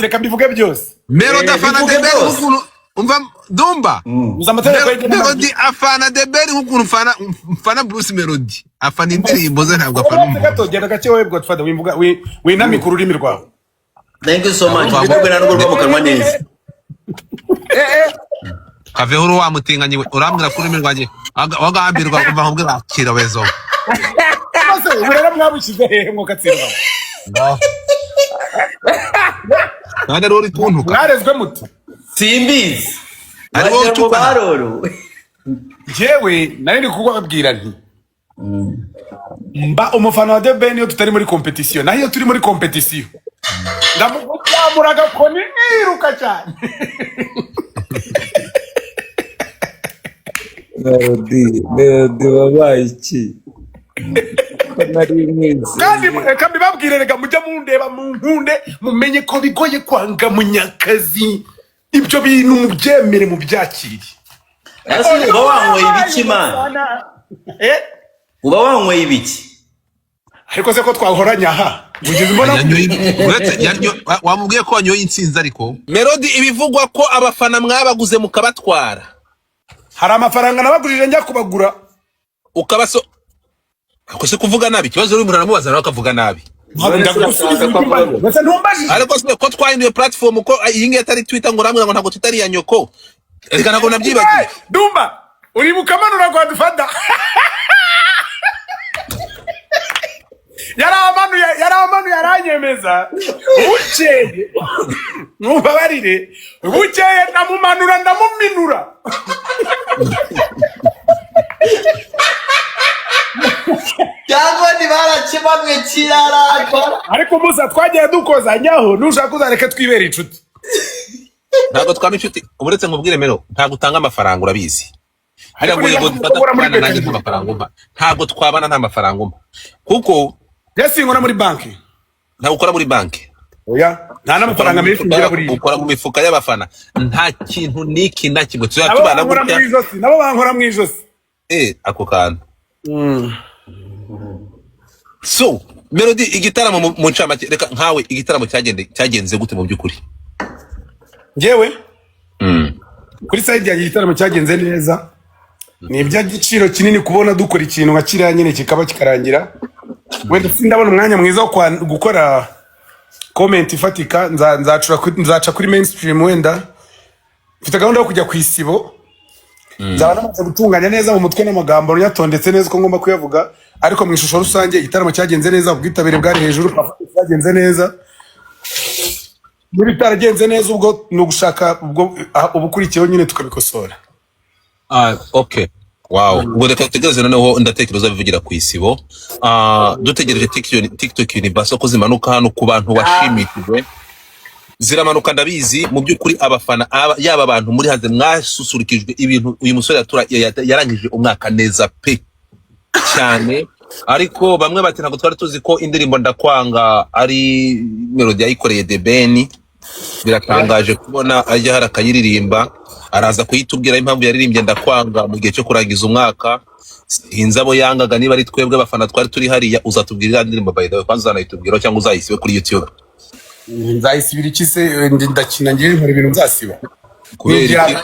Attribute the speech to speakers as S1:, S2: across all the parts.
S1: reka mbivuge byose.
S2: Melody afana Debeli nk'ukuntu umva Dumba. Melody afana Debeli nk'ukuntu mfana Bruce Melody. Afana indirimbo ze ntabwo afana umuntu.
S1: Gato genda gake wewe Godfather wimvuga winamika ururimi rwawe.
S3: Thank you so much. Mbogwe na rwo mu kanwa neza.
S2: Kave huru wa mutinganye urambwira kuri ururimi rwaje. Wagambirwa kuva nkubwira kirawezo.
S1: Bose urera mwabukize hehe mwo katsirwa.
S2: Nande ruri tuntuka.
S1: Mwarezwe muto.
S3: Simbizi.
S2: Ariwo tukana.
S1: Jewe nari ndi kugwabwira nti. Mba umufana wa The Ben yo tutari muri competition. Nayo turi muri competition. Ndamugutsamuraga ko niruka cyane.
S4: Melody wabaye iki?
S1: Kandi kambi babwire rega mujya mundeba mu nkunde mumenye ko bigoye kwanga munyakazi. Ibyo bintu mubyemere mu byakiri.
S3: Ese uba wanyweye ibiki mana? Uba wanyweye ibiki?
S1: Ariko se ko twahoranya aha. Mugize mbona
S2: wamubwiye ko wanyoye insinzi ariko. Melody ibivugwa ko abafana mwabaguze mukabatwara.
S1: Hari amafaranga nabagurije njya kubagura.
S2: Ukabaso ako se kuvuga nabi kibazo uri muranamubaza nawe akavuga nabi. Ariko se ko twahinduye platform ko iyi ngiye atari Twitter ngo ramwe ngo ntago tutari ya nyoko. Reka nago nabyibagiye.
S1: Dumba uri mukamanura kwa dufada. Yaramanu yaranyemeza. Buceye. Mubabarire. Buceye ndamumanura ndamuminura.
S3: Cyangwa ni barakibamwe kirara.
S1: Ariko musa twagiye dukoza nyaho nushaka uzareke twibera inshuti.
S2: Ntago twama inshuti uburetse nkubwire Mero ntago utanga amafaranga urabizi. Hariya ngo yego dufata nanjye amafaranga umpa. Ntago twabana nta mafaranga umpa. Kuko
S1: yesi ngora muri banki.
S2: Ntago ukora muri banki.
S1: Oya nta n'amafaranga menshi ngira buri.
S2: Ukora mu mifuka y'abafana. Nta kintu niki na kimwe tuzatubana gutya.
S1: Nabo bankora mu ijosi.
S2: Ako kantu. So Melody igitaramo mu ncamake reka nkawe igitaramo cyagenze gute mu byukuri?
S1: Ngewe kuri side ya igitaramo cyagenze neza. Ni iby'agiciro kinini kubona dukora ikintu nka kiriya nyine kikaba kikarangira. Wenda sindabona umwanya mwiza wo gukora comment ifatika. Nzaca kuri mainstream wenda. Mfite gahunda yo kujya ku isibo. Nzaba namaze gutunganya neza mu mutwe n'amagambo nyatondetse neza ko ngomba kuyavuga. Ariko mu ishusho rusange igitaramo cyagenze neza, ubwitabire bwari hejuru, cyagenze neza. Muri taragenze neza ubwo no gushaka ubwo ubukurikiyeho nyine tukabikosora.
S2: Okay. Wow. Ubwo reka tutegereze noneho ndatekereza bivugira ku isibo. Dutegereje TikTok Universe ko zimanuka hano ku bantu bashimishijwe. Ziramanuka ndabizi mu byukuri abafana yaba abantu muri hanze mwasusurikijwe ibintu uyu musore yarangije umwaka neza pe cyane. Ariko bamwe bati ntago twari tuzi ko indirimbo ndakwanga ari Melody yayikoreye The Ben. Biratangaje kubona ajya harakayiririmba araza kuyitubwira impamvu yaririmbye ndakwanga mu gihe cyo kurangiza umwaka. Inzabo yangaga niba ari twebwe abafana twari turi hariya uzatubwirira indirimbo by the way kwanza zanayitubwira cyangwa uzayisibe kuri YouTube.
S1: Nzayisibira iki se ndakina ngiye nkora ibintu nzasiba.
S2: Kubera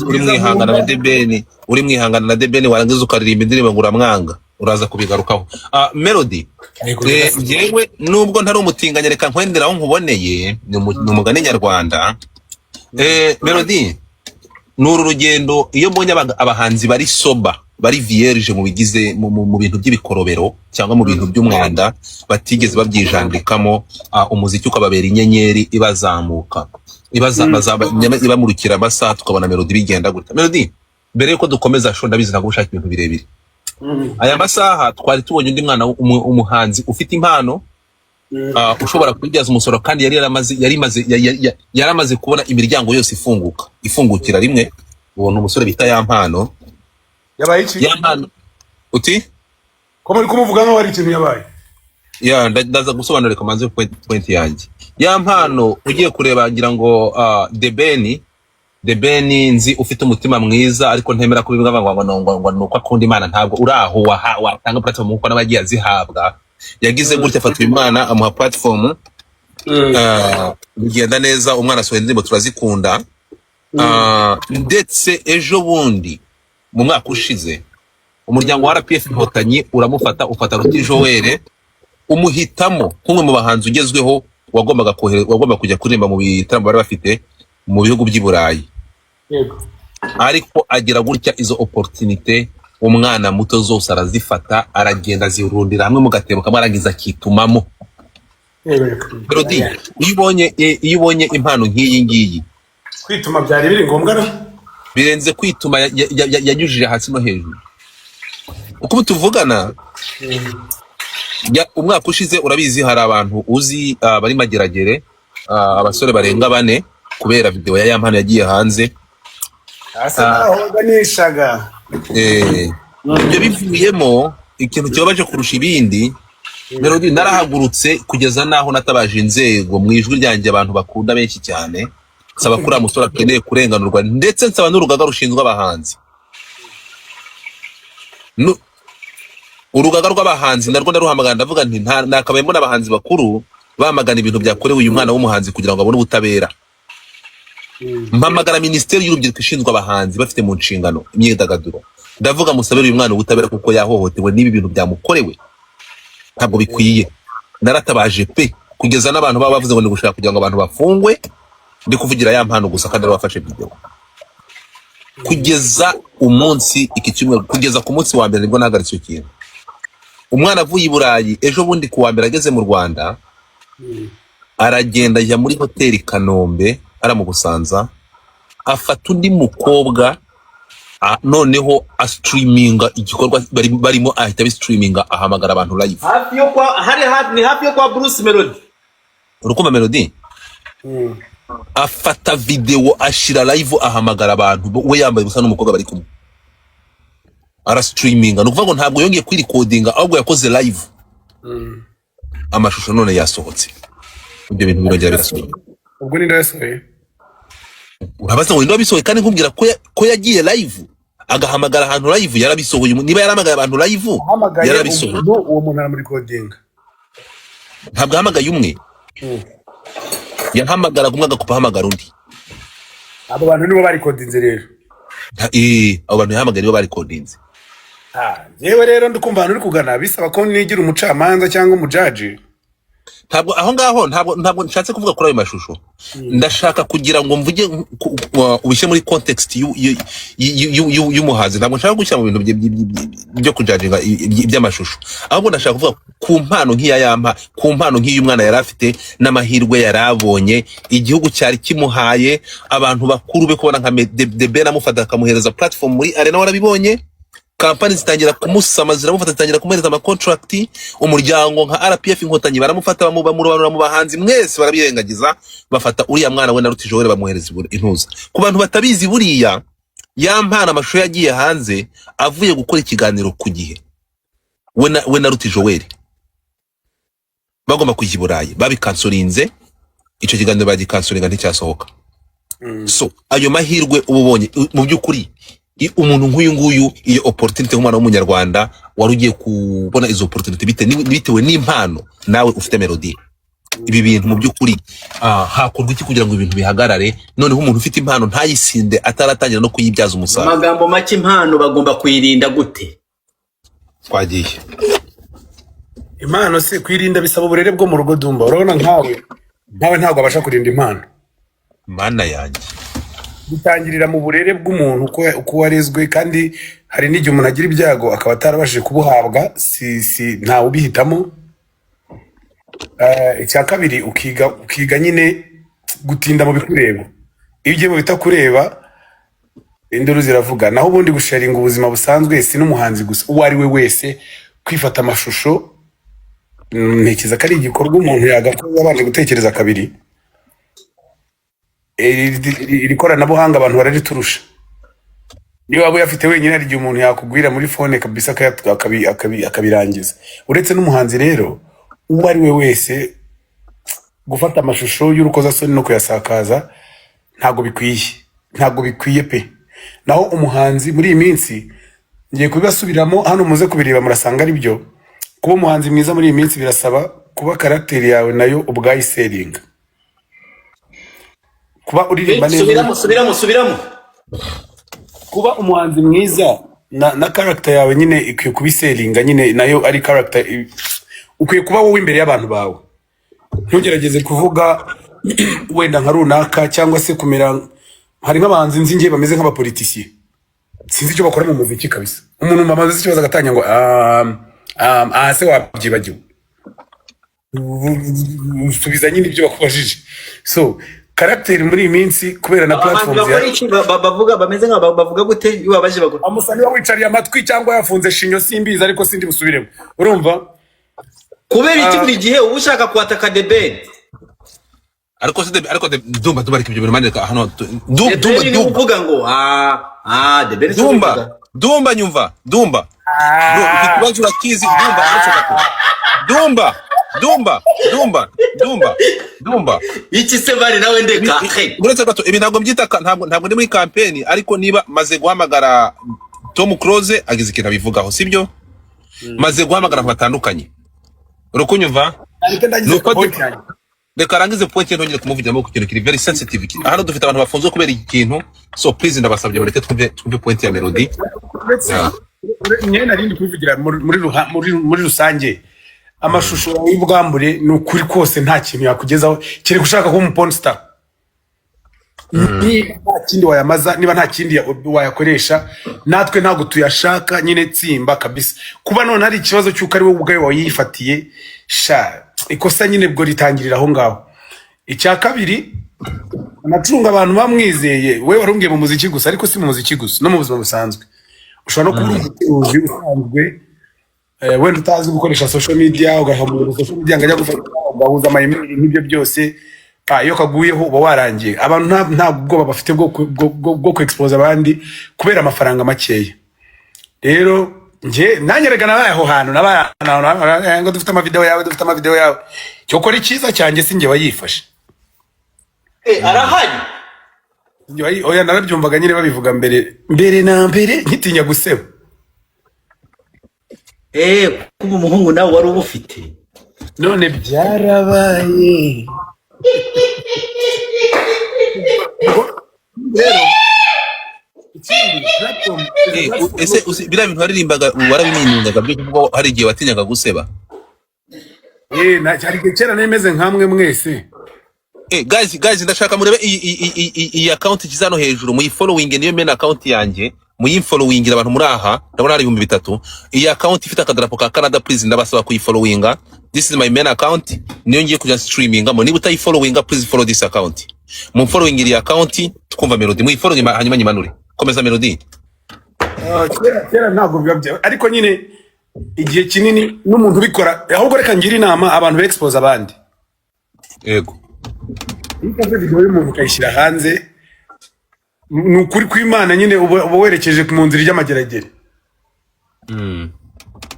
S2: uri mwihangana na The Ben, uri mwihangana na The Ben warangiza ukaririmba indirimbo ngo uramwanga uraza kubigarukaho. Melody yewe nubwo ntari umutinganya reka nkwenderaho nkuboneye ni umugani nyarwanda. Melody nuru rugendo iyo mbonye abahanzi bari soba bari vierge mu bigize mu bintu by'ibikorobero cyangwa mu bintu by'umwanda batigeze babyijandikamo umuziki ukababera inyenyeri ibazamuka ibamurukira amasaha tukabona Melody bigenda gutya. Melody mbere yuko dukomeza sho ndabizi ntabwo ushaka ibintu birebire. Aya masaha twari tubonye undi mwana umuhanzi ufite impano ushobora kubyaza umusoro kandi yaramaze kubona imiryango yose ifungukira rimwe. Ubona umusore bita Yampano
S1: yabaye iki?
S2: Yampano uti
S1: ko muri kumuvuga nko ari ikintu yabaye?
S2: Ndaza gusobanura reka manze point yanjye. Yampano ugiye kureba ngira ngo The Ben nzi ufite umutima mwiza ariko ntemera kubivuga ngo nuko akunda Imana ntabwo uraho watanga platform uko nabagiye azihabwa. Yagize gutya afata Imana amuha platform bigenda neza, umwana asohoye indirimbo turazikunda. Ndetse ejo bundi mu mwaka ushize umuryango wa RPF Inkotanyi uramufata, ufata Ruti Joel umuhitamo nk'umwe mu bahanzi ugezweho wagomba kujya kuririmba mu bitaramo bari bafite mu bihugu by'i Burayi. Ariko agira gutya izo opportunité, umwana muto zose arazifata, aragenda azirundira hamwe mu gatebo kamwe, arangiza akitumamo. Melody, iyo ubonye impano nk'iyi ngiyi,
S1: kwituma byari biri ngombwa no
S2: birenze kwituma, yanyujije hasi no hejuru. Uko tuvugana umwaka ushize, urabizi hari abantu uzi bari mageragere, abasore barenga 4 kubera video ya mpano yagiye hanze.
S1: Aganishaga
S2: ibyo bivuyemo ikintu kibabaje kurusha ibindi. Melody, narahagurutse kugeza naho natabaje inzego mu ijwi ryanjye, abantu bakunda benshi cyane, saba kuri amusora akeneye kurenganurwa, ndetse nsaba n'urugaga rushinzwe abahanzi. Urugaga rw'abahanzi narwo ndaruhamagara, ndavuga nti nakabaye mbona abahanzi bakuru bamagana ibintu byakorewe uyu mwana w'umuhanzi kugira ngo abone ubutabera. Mpamagara Minisiteri y'Urubyiruko ishinzwe abahanzi bafite mu nshingano imyidagaduro, ndavuga musabere uyu mwana ubutabera kuko yahohotewe n'ibi bintu byamukorewe, ntabwo bikwiye. Naratabaje pe kugeza n'abantu baba bavuze ngo ni gushaka kugira ngo abantu bafungwe, ndi kuvugira ya mpano gusa kandi bafashe video. Kugeza umunsi iki cyumweru, kugeza ku munsi wa mbere nibwo nahagaritse icyo kintu. Umwana avuye i Burayi ejo bundi ku wa mbere ageze mu Rwanda, aragenda ajya muri hoteli Kanombe aramubusanza, afata undi mukobwa, noneho streaminga igikorwa barimo, ahita streaminga, ahamagara abantu live.
S3: Hafi yo kwa Bruce Melody.
S2: Urukumva Melody? Afata video ashira live, ahamagara abantu, we yambaye gusa n'umukobwa bari kumwe, ara streaminga. Nukuvuga ngo ntabwo yongeye kwirecordinga, ahubwo yakoze live. Amashusho none yasohotse. Ibyo bintu birongera birasohoka.
S1: Ubwo ni ndasohoye.
S2: Urabaza ngo ndo bisohoye, kandi nkumbwira ko yagiye live, agahamagara ahantu live, yarabisohoye. Niba yaramagara abantu live, yarabisohoye.
S1: Uwo muntu ari muri recording.
S2: Ntabwo ahamagaye umwe. Yahamagara umwe agakupa, ahamagara undi.
S1: Abo bantu nibo bari recordinze rero.
S2: Abo bantu yahamagara nibo bari recordinze.
S1: Yewe rero ndikumva abantu uri kugana bisaba ko nigira umucamanza cyangwa umujaji.
S2: Ntabwo aho ngaho ntabwo nshatse kuvuga kuri ayo mashusho. Ndashaka kugira ngo mvuge ubishye muri context y'umuhanzi. Ntabwo nshaka gushyira mu bintu byo kujajinga iby'amashusho, ahubwo ndashaka kuvuga ku mpano nk'iya ku mpano nk'iyo umwana yari afite n'amahirwe yarabonye, igihugu cyari kimuhaye, abantu bakuru be kubona nka The Ben amufata akamuhereza platform muri Arena, warabibonye. Kampani zitangira kumusama, ziramufata, zitangira kumuhereza ama contract. Umuryango nka RPF Inkotanyi baramufata, bamurobanura mu bahanzi mwese, barabirengagiza, bafata uriya mwana we na Ruti Joel bamuhereza intuza. Ku bantu batabizi, buriya yampana amashusho yagiye hanze avuye gukora ikiganiro ku Gihe, we na Ruti Joel bagomba kujya i Burayi, babikansorinze. Icyo kiganiro bagikansoringa nticyasohoka. So ayo mahirwe ubonye mu by'ukuri, umuntu nk'uyu nguyu, iyo opportunity nk'umwana w'umunyarwanda wari ugiye kubona izo opportunity bitewe n'impano nawe ufite Melody. Ibi bintu mu by'ukuri hakorwa iki kugira ngo ibintu bihagarare, noneho umuntu ufite impano ntayisinde ataratangira no kuyibyaza umusaruro?
S3: Amagambo make, impano bagomba kuyirinda gute?
S2: Twagiye
S1: Impano se kwirinda bisaba uburere bwo mu rugo. Dumba, urabona nkawe ntabwo abasha kurinda impano.
S2: Mana yanjye,
S1: bitangirira mu burere bw'umuntu uko warezwe, kandi hari n'igihe umuntu agira ibyago akaba atarabashije kubuhabwa, ntawe ubihitamo. Icya kabiri, ukiga nyine gutinda mu bikureba. Iyo ugiye mu bitakureba, induru ziravuga. Naho ubundi gusharinga ubuzima busanzwe, si n'umuhanzi gusa, uwo ari we wese kwifata amashusho, ntekereza ko ari igikorwa umuntu yagakora yabanje gutekereza kabiri. Iri koranabuhanga abantu barariturusha. Niyo waba uyafite wenyine, hari igihe umuntu yakugwira muri phone kabisa akabirangiza. Uretse n'umuhanzi rero, uwo ari we wese gufata amashusho y'urukozasoni no kuyasakaza ntabwo bikwiye pe. Naho umuhanzi muri iyi minsi, ngiye kubibasubiramo hano muze kubireba, murasanga ari byo. kuba umuhanzi mwiza muri iyi minsi birasaba kuba karakteri yawe nayo ubwayiseringa, kuba uririmba neza.
S3: Subiramo.
S1: Kuba umuhanzi mwiza na karakter yawe nyine ikwiye kubiseringa, nyine nayo ari karakter. Ukwiye kuba wowe imbere y'abantu bawe, ntugerageze kuvuga wenda nka runaka cyangwa se kumera. Hari nk'abahanzi nzi ngiye bameze nk'abapolitisiye, sinzi icyo bakora mu muziki kabisa. Umuntu mamaze ikibazo agatanya ngo se wabyibagiwe, usubiza nyine ibyo bakubajije. So karakter muri iyi minsi kubera na platforms
S3: bavuga bameze bavuga gute iyo babaje bagura
S1: amusani wa wicariye amatwi cyangwa yafunze shinyo simbiza, ariko sindi busubiremo. Urumva
S3: kubera iki buri gihe uba ushaka kwataka The Ben?
S2: ariko Dumba ariko ibyo bimanirika hano.
S3: Dumba uvuga ngo The Ben
S2: Dumba nyumva Dumba ikibazo urakizi. Dumba
S3: iki se bari nawe ndeka
S2: uretse gato ibi ntabwo mbyitaka, ntabwo ndi muri campaign, ariko niba maze guhamagara Tom Close agize ikintu abivugaho, sibyo? Maze guhamagara batandukanye, urukunyumva. Reka arangize point ntongere kumuvugiramo ku kintu kiri very sensitive. Hano dufite abantu bafunzwe kubera ikintu, so please ndabasabye bareke twumve point ya Melody.
S1: Nyene narindi kuvugira muri rusange. Amashusho y'ubwambure ni ukuri kose nta kintu yakugezaho, kiri gushaka kuba umupon star. Niba nta kindi wayamaza, niba nta kindi wayakoresha, natwe ntabwo tuyashaka. Nyine tsimba kabisa kuba none hari ikibazo cy'uko ari wowe ubwawe wayifatiye, sha ikosa nyine bwo ritangirira aho ngaho. Icya kabiri, anacunga abantu bamwizeye. We warungiye mu muziki gusa, ariko si mu muziki gusa, no mu buzima busanzwe. Ushobora no kuba umucuruzi usanzwe, wenda utazi gukoresha social media, ugahamura social media ngajya gufata ugahuza amayimeri n'ibyo byose. Iyo kaguyeho uba warangiye. Abantu nta bwoba bafite bwo ku expose abandi kubera amafaranga makeya. Rero nanjye nabaye aho hantu, nabaye ngo dufite amavideo yawe, cyo kora ikiza cyanjye sinjye wayifashe.
S3: Arahari
S1: oya, narabyumvaga nyine babivuga mbere na mbere nkitinya guseba.
S3: kuba umuhungu nawe wari ubufite,
S1: none byarabaye.
S2: Ese biriya bintu waririmbaga warabiminungaga byo kuvuga hari igihe watinyaga guseba?
S1: Cyari kera nemeze nkamwe mwese.
S2: Guys ndashaka murebe iyi account kizano hejuru muyi following, niyo main account yanjye, muyi following abantu muri aha ndabona hari 3,000. Iyi account ifite akadarapo ka Canada, please ndabasaba kuyi followinga. This is my main account, niyo ngiye kuja streaminga mo. Niba utayi followinga, please follow this account. Mu following iyi account tukumva Melody, muyi following hanyuma nyimanure. Komeza Melody.
S1: Kera ntabwo byabye, ariko nyine igihe kinini n'umuntu ubikora, ahubwo reka ngira inama abantu expose abandi.
S2: Yego.
S1: Ikaze video y'umuntu kayishyira hanze, nukuri kw'Imana nyine uba werekeje ku munzira y'amageragere.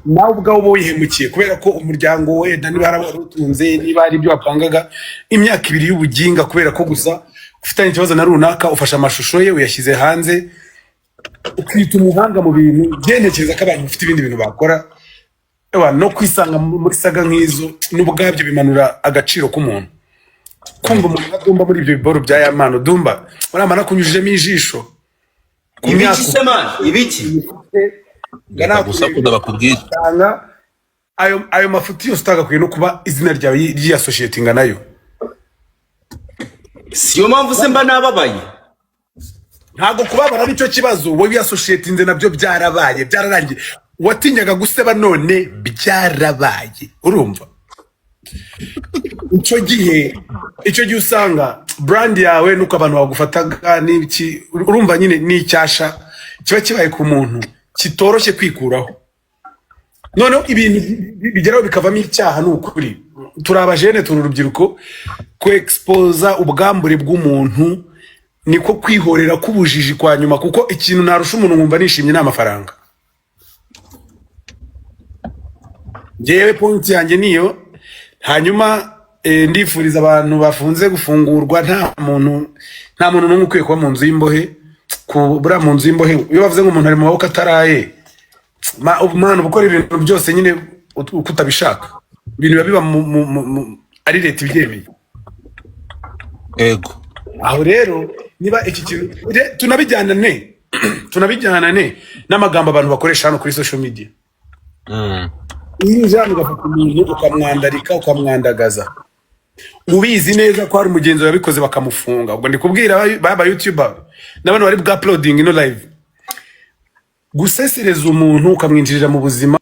S1: Nawe ubwawe uba wihemukiye kubera ko umuryango we niba harabarutunze, niba hari ibyo wapangaga imyaka 2 y'ubuginga, kubera ko gusa ufitanye ikibazo na runaka ufasha amashusho ye uyashyize hanze, ukita umuhanga mu bintu. Byenekereza ko abantu bafite ibindi bintu bakora, no kwisanga muri saga nk'izo n'ubwabyo bimanura agaciro k'umuntu. Kumva umuntu adumba muri ibyo biboro bya Yamano Dumba uramana kunyujijemo ijisho
S3: ibiki sema ibiki
S2: gana gusa kuda bakubwira
S1: ayo mafuti yose utagakwiye no kuba izina ryawe ry'associatinga nayo.
S3: Siyo mpamvu se mba nababaye,
S1: ntago kubabara nicyo kibazo. Wowe associatinze nabyo byarabaye, byararangiye. Watinyaga guseba none byarabaye. Urumva icyo gihe usanga brand yawe nuko abantu bagufataga n'iki. Urumva nyine n'icyasha kiba kibaye ku muntu kitoroshye kwikuraho. Noneho ibintu bigeraho bikavamo icyaha. N'ukuri turabajene tururubyiruko ko exposa ubwambure bw'umuntu niko kwihorera kubujiji kwa nyuma, kuko ikintu narusha umuntu ngumva nishimye n'amafaranga. Jewe point yanjye niyo. Hanyuma ndifuriza abantu bafunze gufungurwa, nta muntu n'umwe ukwiye kuba mu nzu y'imbohe. Kubura mu nzu y'imbohe iyo bavuze ngo umuntu ari mu maboko ataraye, umwana ukora ibintu byose nyine uko utabishaka ibintu biba biba ari leta ibyemeye.
S2: Ego.
S1: Aho rero niba iki kintu tunabijyana ne n'amagambo abantu bakoresha hano kuri social media. Iyi jambo gafata umuntu ukamwandarika ukamwandagaza. Ubizi neza ko hari umugenzi wabikoze bakamufunga. Ubwo ndikubwira baba YouTuber n'abantu bari bwa uploading ino live. Gusesereza umuntu ukamwinjirira mu buzima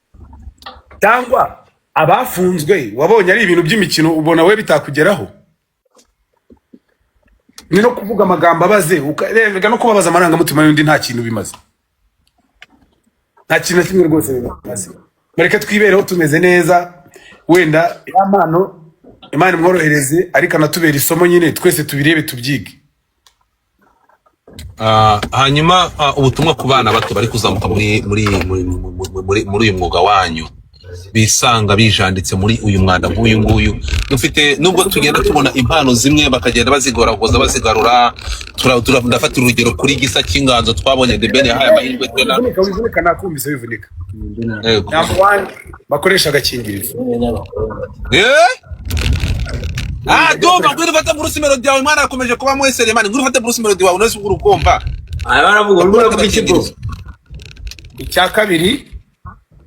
S1: cyangwa abafunzwe wabonye ari ibintu by'imikino ubona we bitakugeraho. Ni no kuvuga amagambo abaze ukarega no kubabaza amarangamutima y'undi nta kintu bimaze. Nta kintu kimwe rwose bimaze. Mureke twibereho tumeze neza wenda y'amano Imana imworohereze ariko anatubera isomo nyine twese tubirebe tubyige.
S2: Hanyuma ubutumwa ku bana bato bari kuzamuka muri uyu mwuga wanyu bisanga bijanditse muri uyu mwanda nk'uyu nguyu. Dufite nubwo tugenda tubona impano zimwe bakagenda bazigoragoza bazigarura. Ndafatira urugero kuri Gisa cy'Inganzo twabonye The Ben yahaye amahirwe tena.
S1: Bivunika nakumvise bivunika. Yego. Number 1 bakoresha agakingirizo.
S2: Doma ngwiri fata Bruce Melody yawe mwana akomeje kuba mwesere mani ngwiri fata Bruce Melody wawe nese urukomba.
S3: Baravuga ngo iki
S1: icya kabiri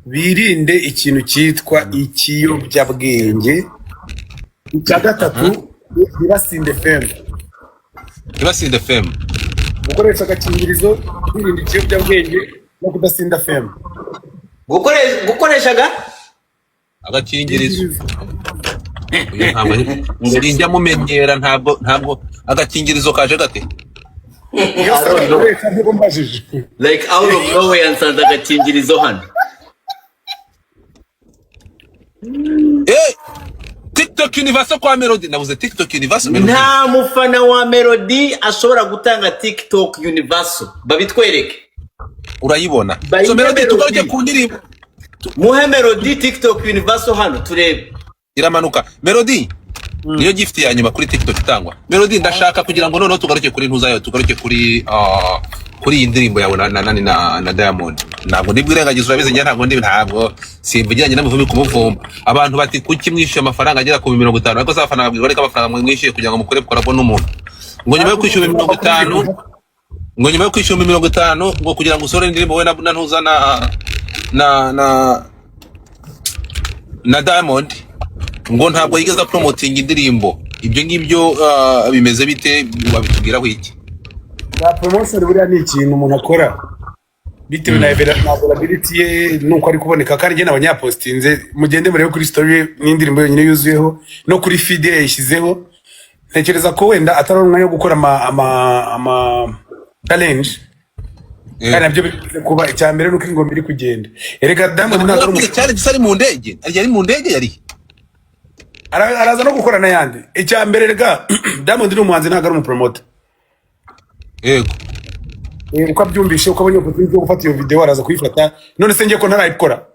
S1: birinde ikintu cyitwa ikiyobyabwenge. Icya gatatu birasinde FM.
S2: Birasinde FM.
S1: Gukoresha agakingirizo birinde ikiyobyabwenge no kudasinda FM.
S3: Gukoreshaga
S2: agakingirizo. Njya mumenyera ntabwo agakingirizo kaje gate.
S3: Like out of nowhere ansanze agakingirizo hano.
S2: TikTok Universe kwa Melody nabuze TikTok Universe Melody.
S3: Nta mufana wa Melody ashobora gutanga TikTok Universe. Babitwereke.
S2: Urayibona. So Melody tugaruke ku ndirimbo.
S3: Muhe Melody TikTok Universe hano turebe.
S2: Iramanuka. Melody niyo gift ya nyuma kuri TikTok itangwa. Melody ndashaka kugira ngo noneho tugaruke kuri ntuzayo tugaruke kuri iyi ndirimbo yawe na Diamond. Ntabwo ndibwirengagiza urabize njye ntabwo simvugiranye n'amuvumi kumuvumba. Abantu bati kuki mwishyuye amafaranga agera ku 50 ariko zafana babwira reka amafaranga mwishyuye kugira ngo mukore collabo n'umuntu. Ngo nyuma yo kwishyura 50 ngo kugira ngo usore indirimbo we na ntuza na Diamond ngo ntabwo yigeza promoting indirimbo. Ibyo ngibyo bimeze bite wabitubwiraho iki?
S1: Na promotion buriya ni ikintu umuntu akora bitewe na availability ye nuko ari kuboneka kandi njye n'abanyapostinze mugende murebe kuri story n'indirimbo yonyine yuzuyeho no kuri feed ye yishyizeho. Ntekereza ko wenda ataronka yo gukora ama challenge kandi nabyo kuba icyambere nuko ingombe iri kugenda. Erega Diamond ntabwo ari
S2: challenge sari mu ndege yari mu ndege yari
S1: araza no gukora n'ayandi. Icyambere rega Diamond ni umuhanzi ntabwo ari umupromoter.
S2: Yego.
S1: Uko abyumvishe uko abonye opportunity yo gufata iyo video araza kuyifata none se ngiye ko ntarayikora.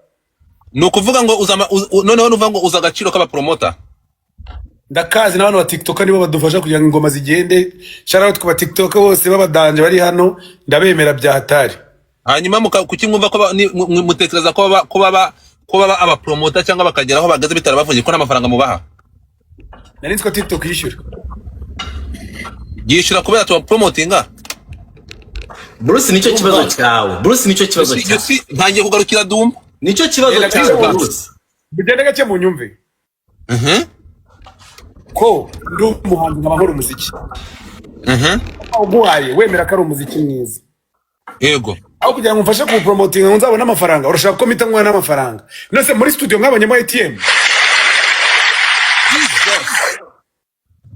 S2: Nukuvuga ngo noneho nuvuga ngo uza agaciro k'aba promoter.
S1: Ndakazi n'abantu ba TikTok nibo badufasha kugira ngo ingoma zigende. Shout out ku ba TikTok bose babadanje bari hano ndabemera bya hatari.
S2: Hanyuma kuki mwumva ko mutekereza ko baba aba promoter cyangwa bakageraho bagaze bitarabavuye ko n'amafaranga mubaha?
S1: Nari ko TikTok yishyura.
S2: Yishyura kubera tu promotinga.
S3: Bruce nicyo kibazo cyawe. Bruce nicyo kibazo cyawe.
S2: Ntangiye kugarukira Dumba.
S3: Nicyo kibazo cyawe Bruce.
S1: Bigenda gake mu nyumve. Ko ndi umuhanzi nk'amahoro umuziki. Uguhaye wemera ko ari umuziki mwiza.
S2: Yego.
S1: Aho kugira ngo mfashe ku promotinga ngo nzabone amafaranga urashaka ko mpita nkwa n'amafaranga. Nose muri studio mwabonyemo ATM.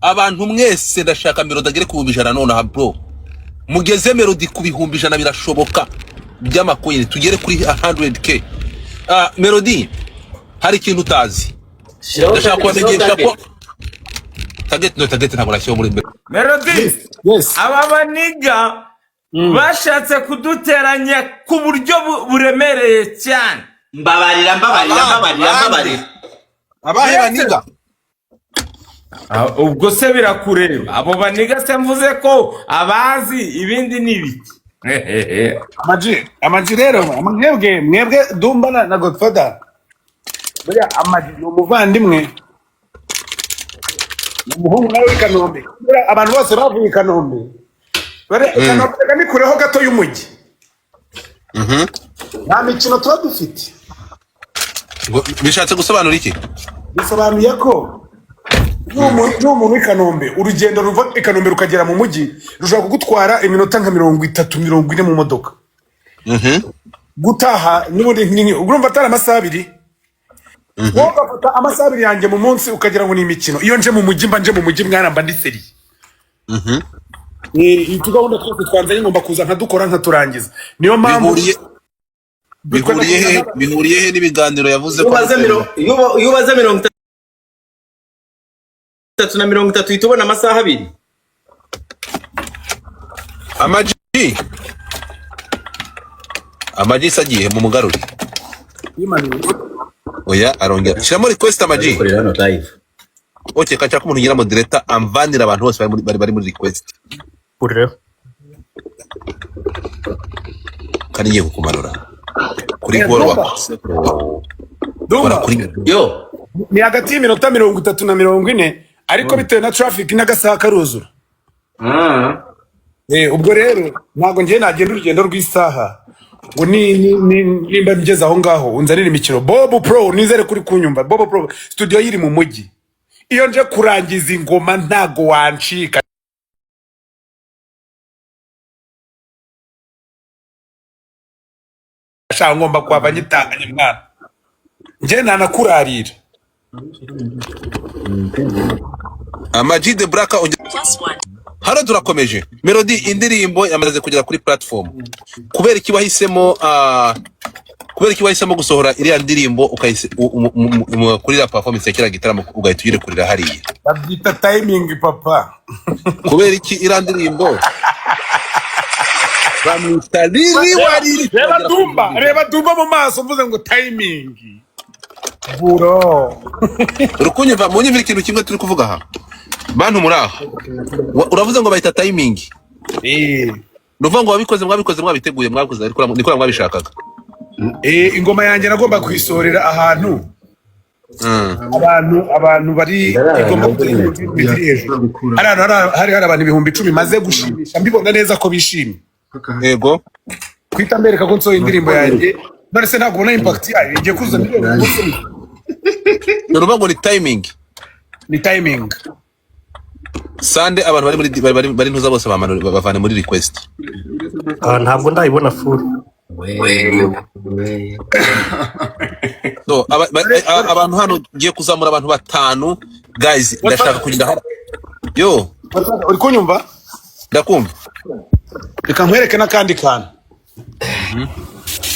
S2: Abantu mwese ndashaka Melody agere ku 100 none bro. Mugeze Melody ku 100 birashoboka. By'amakoyine tugere kuri 100k. Melody hari ikintu utazi. Ndashaka kumenyesha ko target ntabwo nashyira muri
S5: Melody.
S1: Yes.
S5: Aba baniga bashatse kuduteranya ku buryo buremereye cyane.
S3: Mbabarira.
S2: Abahe baniga?
S5: Ubwo se birakureba. Abo baniga se mvuze ko abazi ibindi nibiki.
S1: Amaji rero mwebwe Dumba na Godfather buriya Amagi ni umuvandimwe, ni umuhungu nawe w'i Kanombe. Buriya abantu bose bavuye i Kanombe, Kanombe ni kureho gato y'umujyi. Nta mikino tuba dufite.
S2: Bishatse gusobanura iki?
S1: Bisobanuye ko n'umuntu w'i Kanombe urugendo ruva i Kanombe rukagera mu mujyi rushobora kugutwara iminota nka 30-40 mu modoka. Gutaha n'ubundi urumva atari amasaha 2. Wowe ugafata amasaha 2 yanjye mu munsi ukagira ngo ni imikino. Iyo nje mu mujyi mwana mba ndi seri. Tugahunda twese twanzanye ngomba kuza nkadukora nkaturangiza. Niyo mpamvu
S2: bihuriye he n'ibiganiro yavuze ko
S3: yubaza 30 uhita ubona amasaha 2.
S2: Amagi sagiye mu mugaruri. Oya arongera. Shiramo request Amagi. Okay, kachaka umuntu ngira moderator amvanira abantu bose bari muri request.
S6: Urero.
S2: Kaniye kukumanura. Kuri goro wa.
S3: Yo.
S1: Ni hagati y'iminota 30 na 40 ariko bitewe na traffic n'agasaha karuzura. Ubwo rero ntago ngiye nagenda urugendo rw'isaha ngo nimba ngeze aho ngaho unzanira imikino. Bob Pro nizere kuri kunyumva. Bob Pro studio yiri mu mujyi. Iyo nje kurangiza ingoma ntago wancika. Ashaka ngomba kwava nyitanganye mwana. Nje nanakurarira.
S2: Amagi the Black hano turakomeje. Melody indirimbo yamaze kugera kuri platform. Kubera iki wahisemo gusohora iriya ndirimbo ukayise kuri la performance ya kira gitaramo ugahita uyirekurira hariya?
S1: Babyita timing papa.
S2: Kubera iki iriya ndirimbo bamwitaliri wariri?
S1: Reba Dumba mu maso mvuze ngo timing. Buro.
S2: Urukunyumva munyumvira ikintu kimwe turi kuvuga aha. Bantu muraho. Uravuze ngo bahita timing. Nuvuga ngo mwabikoze mwabiteguye mwakoze ariko nikora mwabishakaga.
S1: Ingoma yanjye nagomba kwisorera ahantu. Abantu bari igomba kutiri hejuru. Hari abantu 10,000 maze gushimisha mbibona neza ko bishimye.
S2: Yego.
S1: Kwita mbereka ko nsoye indirimbo yanjye. None se ntabwo ubona impact yayo igiye kuza miliyoni.
S2: Nuvuga ngo ni timing.
S1: Ni timing.
S2: Sande abantu bari ntuza bose bavane muri request.
S6: Ntabwo ndayibona full.
S2: So abantu hano giye kuzamura abantu 5 guys ndashaka kugenda hano. Yo
S1: uri kunyumva?
S2: Ndakumva.
S1: Reka nkwereke nakandi kantu.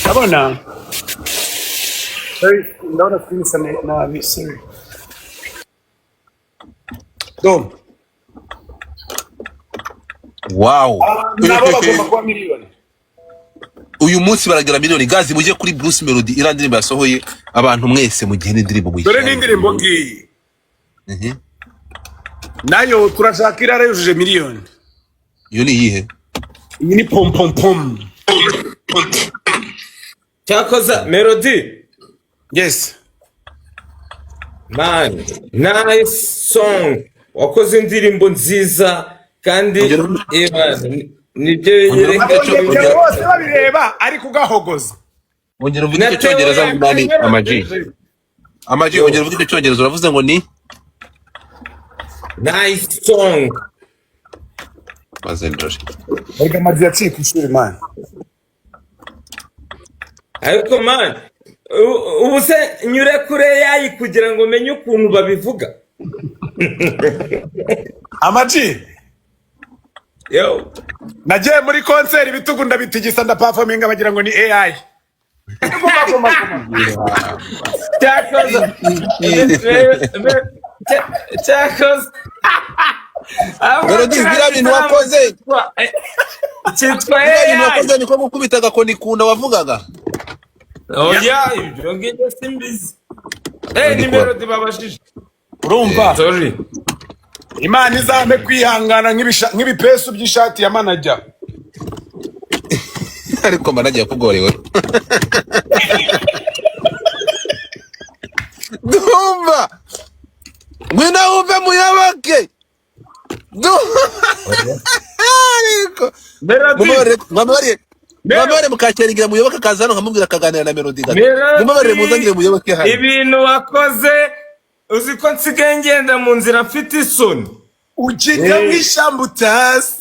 S1: Abona ndabona twinsa na sorry. Dom.
S2: Wow.
S1: Nabo bagomba kuba miliyoni.
S2: Uyu munsi baragira miliyoni. Gazi mujye kuri Bruce Melody irandirimbo yasohoye abantu mwese mu gihe n'indirimbo mu.
S1: Dore n'indirimbo ngiyi. Nayo turashaka irara yujuje miliyoni.
S2: Iyo ni iyihe?
S1: Iyi ni pom pom pom.
S5: Cyakoza Melody.
S1: Yes.
S5: Man, nice song. Wakoze indirimbo nziza kandi nibyo yereka
S1: bose babireba ariko ugahogoza.
S2: Ongera uvuge icyongereza ngani Amagi ongera uvuge icyongereza uravuze ngo ni
S5: nice song.
S2: Mazendori.
S1: Ega Amagi yacika ishuri man.
S5: Ariko man, ubu se nyure kure yayi kugira ngo menye ukuntu babivuga.
S1: Amagi.
S5: Yo.
S1: Nagiye muri concert ibitugu ndabitigisa ndaperforminga bagira ngo ni AI.
S5: Cyakoze.
S2: Melody bira bintu wakoze.
S5: Cyitwa
S2: AI. Wakoze niko gukubita gakoni kunda wavugaga.
S5: Oya, ibyo ngibyo simbizi. Ni Melody babashije.
S1: Urumva?
S5: Sorry.
S1: Imana izampe kwihangana nk'ibipesu by'ishati ya manager.
S2: Ariko manager yakugorewe. Dumba ngwino wumve muyoboke ariko Mwamare mukakeringira muyoboke kazano nkamubwira kaganira na Melody gato. Mwamare muzangire muyoboke hano.
S5: Ibintu wakoze uzi ko nsigaye ngenda mu nzira mfite isoni.
S1: Ugenda mwishambutasi.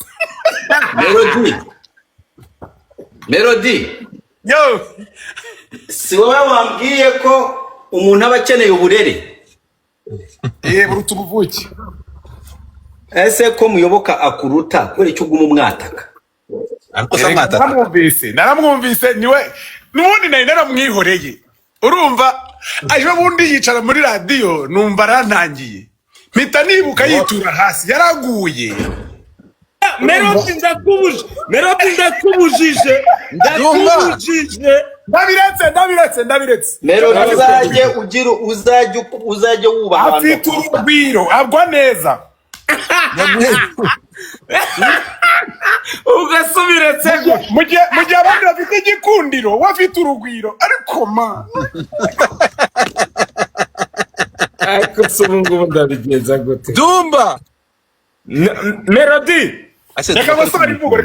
S3: Melody.
S1: Yo.
S3: Si wowe wambwiye ko umuntu aba akeneye uburere.
S1: Buruta ubuvuki.
S3: Ese ko muyoboka akuruta kwere cyo guma umwataka.
S2: Ariko samata.
S1: Naramwumvise niwe nubundi nari naramwihoreye. Urumva aje bundi yicara muri radio numva rantangiye. Mpita nibuka yitura hasi yaraguye.
S5: Melody ndakubujije. Ndabiretse.
S3: Melody uzajye wubaha abantu.
S1: Afite urugwiro agwa neza.
S5: Ugasubiretse
S1: mugihe abandi bafite igikundiro wafite urugwiro ariko ma
S5: ariko subungu ndabigenza gute
S2: Dumba
S5: Melody
S1: reka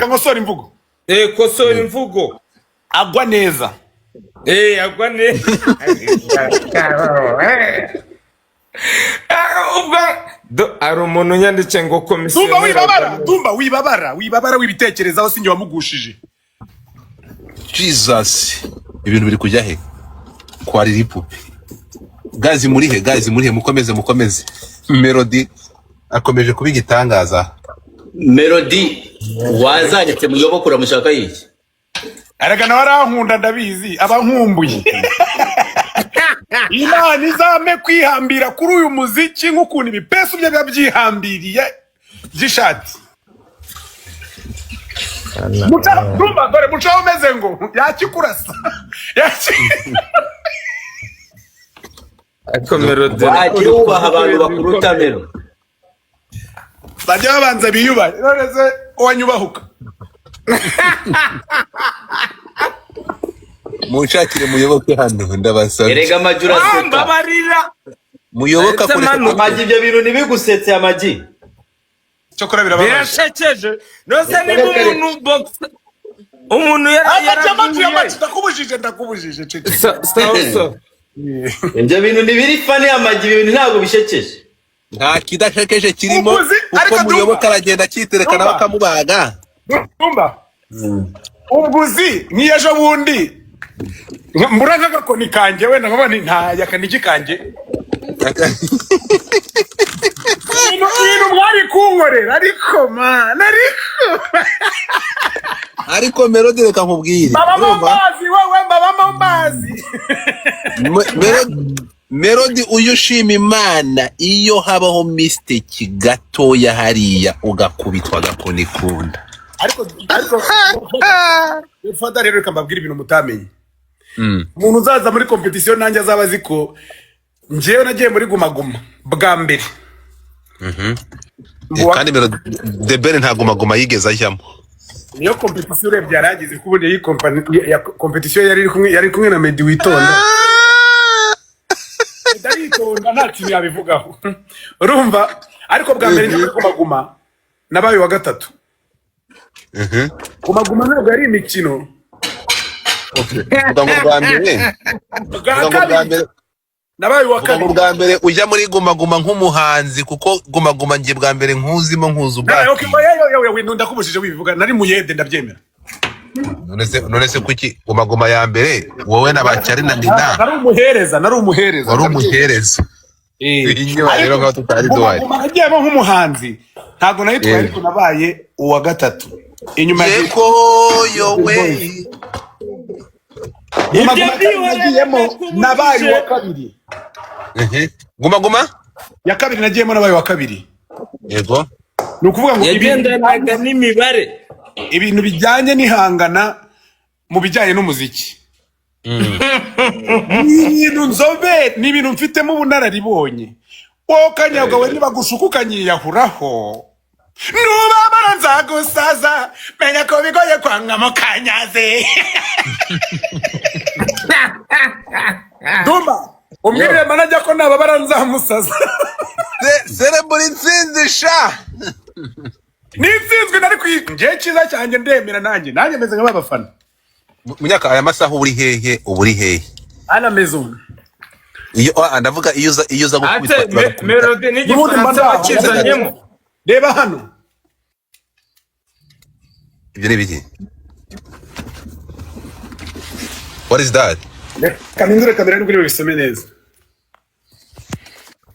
S1: ngosora imvugo
S5: kosora imvugo
S1: agwa neza
S5: agwa neza ari umuntu nyanditse ngo komisiyo
S1: Dumba wibabara wibitekerezaho sinjye wamugushije
S2: Jesus ibintu biri kujya he kwari ripupe gazi muri he mukomeze Melody akomeje kuba igitangaza
S3: Melody wazanyetse muyoboke uramushaka yiki
S1: araga nawe arankunda ndabizi abankumbuye Imana izame kwihambira kuri uyu muziki nk'ukuntu ibipesu bye byabyihambiriye by'ishati Dumba dore mucaho umeze ngo yakikurasa
S5: ariko Melody
S3: wagiye wubaha abantu bakuruta Melody
S1: bajya babanza biyubahe none se uwanyubahuka
S2: munshakire muyoboke hano ndabasaba
S3: erega amajura seka
S5: mbabarira
S2: muyoboka kuri
S3: amagi ibyo bintu nibigusetse amagi
S1: cyokora birababaje
S5: birashekeje nose ni umuntu ndakubujije
S3: ibyo bintu nibiri fani amagi ibintu ntabwo bishekeje
S2: nta kidashekeje kirimo kuko muyoboka aragenda akiterekana bakamubaga
S1: Dumba umbuzi nk'iyejo bundi mburaga gakoni kanje wenda nkabona nta yakaniki kanje ibintu mwari kunkorera
S2: ariko Melody reka nkubwire
S1: mbabamo mbazi
S2: Melody uyu ushima Imana iyo habaho mistake gatoya hariya ugakubitwa gakoni kunda
S1: ariko fata rero reka mbabwire ibintu mutamenye umuntu uzaza muri competition nanjye azaba aziko njewe nagiye muri gumaguma bwa mbere
S2: kandi The Ben nta gumaguma yigeze ajyamo
S1: niyo competition urebye yaragize kubundi iyi competition yari kumwe na Meddy Witonda ndaritonda nta kintu yabivugaho urumva ariko bwa mbere ngiye gumaguma nabaye wa gatatu gumaguma ntabwo ari imikino nabaye wa kabiri
S2: bwa mbere ujya muri gumaguma nk'umuhanzi kuko gumaguma ngiye bwa mbere nkuzimo nkuzu ubwaki
S1: ndakubujije wibivuga nari muyede ndabyemera
S2: none se kuki gumaguma ya mbere wowe na bacyari na Nina
S1: nari umuhereza
S2: wari umuhereza rero nkaho tutari duhaye
S1: agiyemo nk'umuhanzi ntabwo nayitwaye ariko nabaye uwa gatatu inyuma
S2: yeko yowe
S1: nabaye uwa kabiri
S2: gumaguma
S1: ya kabiri nagiyemo nabaye uwa kabiri
S2: yego
S1: ni ukuvuga ngo
S5: yagendanaga n'imibare
S1: ibintu bijyanye n'ihangana mu bijyanye n'umuziki ni ibintu mfitemo ubunararibonye wowe kanyabwa we nibagushuka ukanyiyahuraho nubabara nzagusaza menya ko bigoye kwangamo kanyaze Dumba umbwirire manager ko nababara nzamusaza.
S2: Cerebral intsinzi sha.
S1: Nitsinzwe nari ngiye cyiza cyanjye ndemera nanjye meze nk'abafana.
S2: Munyaka aya masaha uburi hehe?
S1: Ana maison.
S2: Iyo ndavuga iyo uza
S5: ate
S2: gukubitwa.
S5: melody n'igifaransa wakizanyemo.
S1: Reba hano.
S2: Ibyo biki? What is that?
S1: Kamindure kamera n'ubwo bisome neza.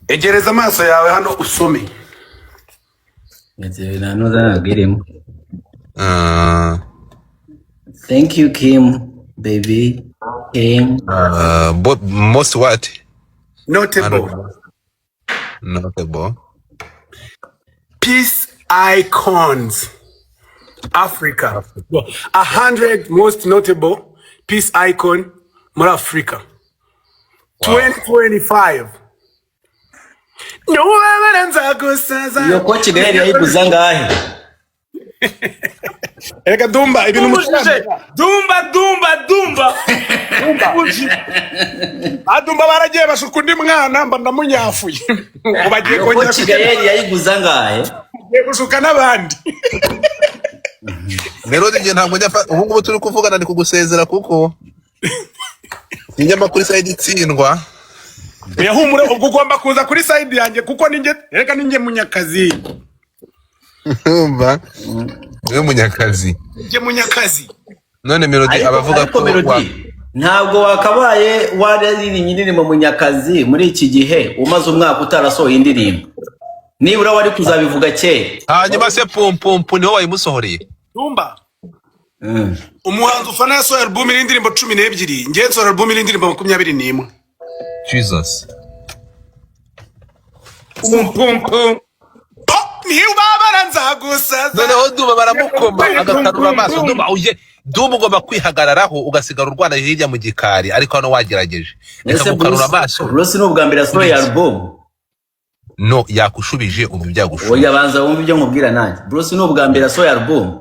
S1: Egereza amaso yawe hano usome.
S3: Thank you, Kim, baby. Kim.
S2: But most what?
S1: Notable. Peace icons. Africa. 100 most notable peace icon muri Africa. 2025.
S3: Iyo ko Kigali yayiguza ngahe?
S1: Ega Dumba ibintu mushanje.
S5: Dumba.
S1: Adumba baragiye bashuka undi mwana mba ndamunyafuye. Ubagiye
S3: Iyo ko Kigali yayiguza ngahe?
S1: gushuka n'abandi.
S2: Melody nje ntabwo njya ubu ngubu turi kuvugana ndi kugusezera kuko inyamakuru side itsindwa.
S1: Yahumure ubwo ugomba kuza kuri side yanjye kuko ninjye munyakazi.
S2: Umva we munyakazi.
S1: Ninjye munyakazi.
S2: None Melody abavuga ko
S3: ntabwo wakabaye waririmbye indirimbo munyakazi muri iki gihe umaze umwaka utarasohoye indirimbo. Nibura wari kuzabivuga kera.
S2: hanyuma se pum niho wayimusohoreye.
S1: Dumba. Umuhanzi ufana yasohoye album y'indirimbo 12, ngiye nsohora album y'indirimbo 21.
S2: Jesus.
S5: Pum.
S1: Ni ubabara nzagusaza.
S2: Noneho Dumba baramukoma agakarura amaso. Dumba ugomba kwihagararaho ugasigara urwana hirya mu gikari ariko hano wagerageje. Reka gukarura amaso.
S3: Bruce ni ubwa mbere asohoye album.
S2: No yakushubije ubu byagushubije.
S3: Oya banza wumva ibyo nkubwira nanjye. Bruce ni ubwa mbere asohoye album.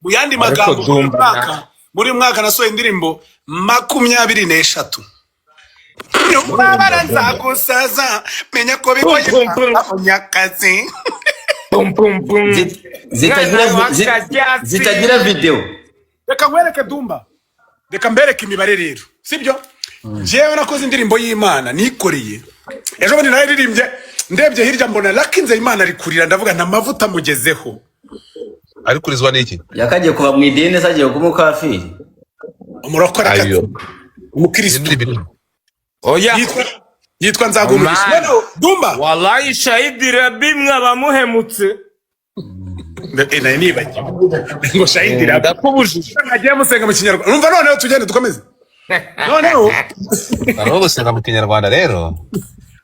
S1: Mu yandi magambo muri mwaka nasohoye indirimbo 23. Ubabara nzagusaza menya ko bigoye munyakazi.
S5: Pum.
S3: Zitagira video.
S1: Reka nkwereke Dumba. Reka mbereke imibare rero. Sibyo? Jewe nakoze indirimbo y'Imana nikoreye. Ejo bundi naririmbye ndebye hirya mbona Lakinze Imana ari kurira ndavuga nta mavuta mugezeho.
S2: Ari kurizwa n'iki?
S3: Yakagiye kuva mu idini sagiye kumukafiri.
S1: Umurokora kati. Umukristo.
S5: Oya.
S1: Yitwa Nzagumugisha. Dumba.
S5: Wallahi shahidi Rabbi mwabamuhemutse.
S1: Nibagiwe. Ngo shahidi Rabbi.
S5: Ndakubujije.
S1: Nagiye musenga mu Kinyarwanda. Urumva noneho tugende dukomeze. Noneho.
S2: Araho gusenga mu Kinyarwanda rero.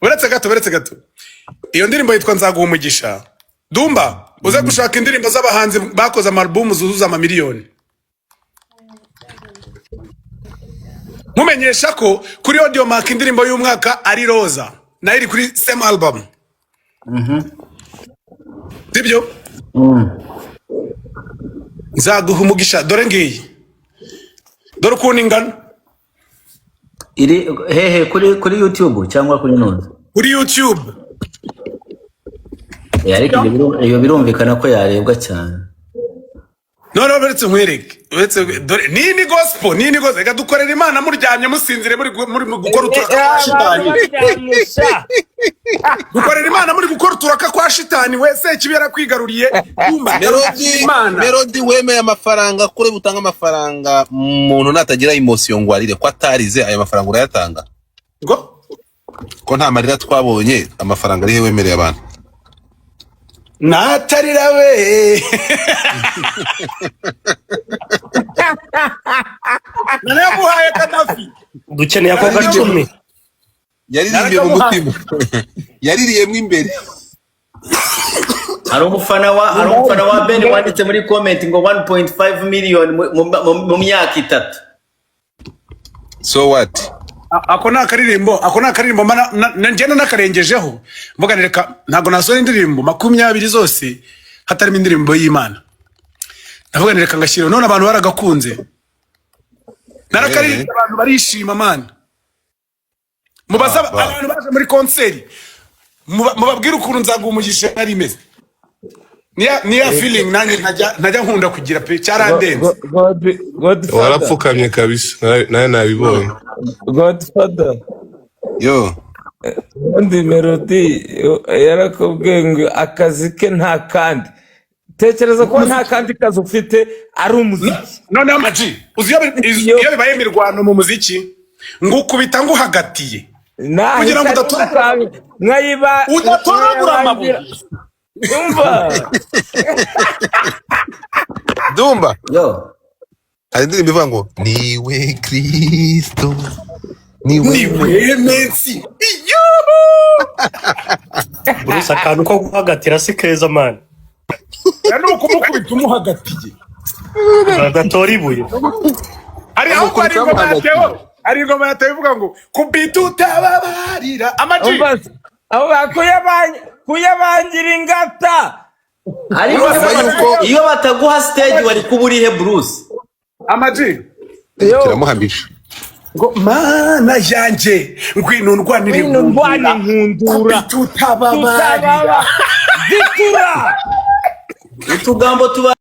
S1: Uretse gato. Iyo ndirimbo yitwa Nzagumugisha. Dumba, uze gushaka indirimbo z'abahanzi bakoze album zuzuza amamiliyoni. Mumenyesha ko kuri Audio Mark indirimbo y'umwaka ari Roza. Na iri kuri same album. Sibyo? Nzaguha umugisha dore ngiyi. Dore ukuntu ingana.
S3: Iri hehe kuri YouTube cyangwa kuri none?
S1: Kuri YouTube.
S3: Ariko iyo birumvikana ko yarebwa cyane.
S1: None beretse nkwereke. Dore nini gospel reka dukorera Imana muryamye musinzire muri gukora uturaka kwa shitani. Dukorera Imana muri gukora uturaka kwa shitani wese kibera kwigaruriye.
S2: Melody wemeye amafaranga kure butanga amafaranga umuntu natagira emotion ngo arire ko atarize aya mafaranga urayatanga.
S1: Ngo
S2: ko nta marira twabonye amafaranga ari he wemereye abantu.
S1: Natarira we. Nane yamuhaye Kadafi.
S6: dukeneye ako gacumi.
S2: Yaririye mu mutima. Yaririyemo imbere.
S3: Hari umufana wa Ben wanditse muri comment ngo 1.5 million mu myaka 3.
S2: So what?
S1: Ako nakaririmbo njyana nakarengejeho mvuga reka ntago nasohora indirimbo 20 zose hatarimo indirimbo y'Imana. Ndavuga reka ngashyira none abantu baragakunze. Narakaririmba abantu barishima man. mubasaba abantu baje muri konseri mubabwira ukuntu nzaguha umugisha nari imeze niya feeling nanjye ntajya nkunda kugira pe cyarandenze
S7: warapfukamye kabisa nawe nabibonye
S4: Godfather
S7: yo
S4: undi Melody yarakubwiye ngo akazi ke nta kandi tekereza ko nta kandi kazi ufite ari umuziki
S1: none amaji iyo bibaye imirwano mu muziki ngukubita nguhagatiye kugira ngo udatoragura amabuye
S7: Dumba
S3: yo
S7: hari indirimbo ivuga ngo niwe Kristo
S1: niwe Messi
S6: Bruce akantu ko guhagatira si keza man.
S1: yani ukumukubita umuhagatiye
S6: Agatora ibuye.
S1: ari ingoma yatewe ivuga ngo kubita utababarira amaji
S4: abo kuyabangira ingata
S3: ariko iyo bataguha stage wari kuba urihe Bruce
S1: amaji
S7: kiramuhambisha
S1: ngo mana yanjye ngwino ndwanire
S4: inkundura
S1: tutababarira
S4: zitura
S3: utugambo tuba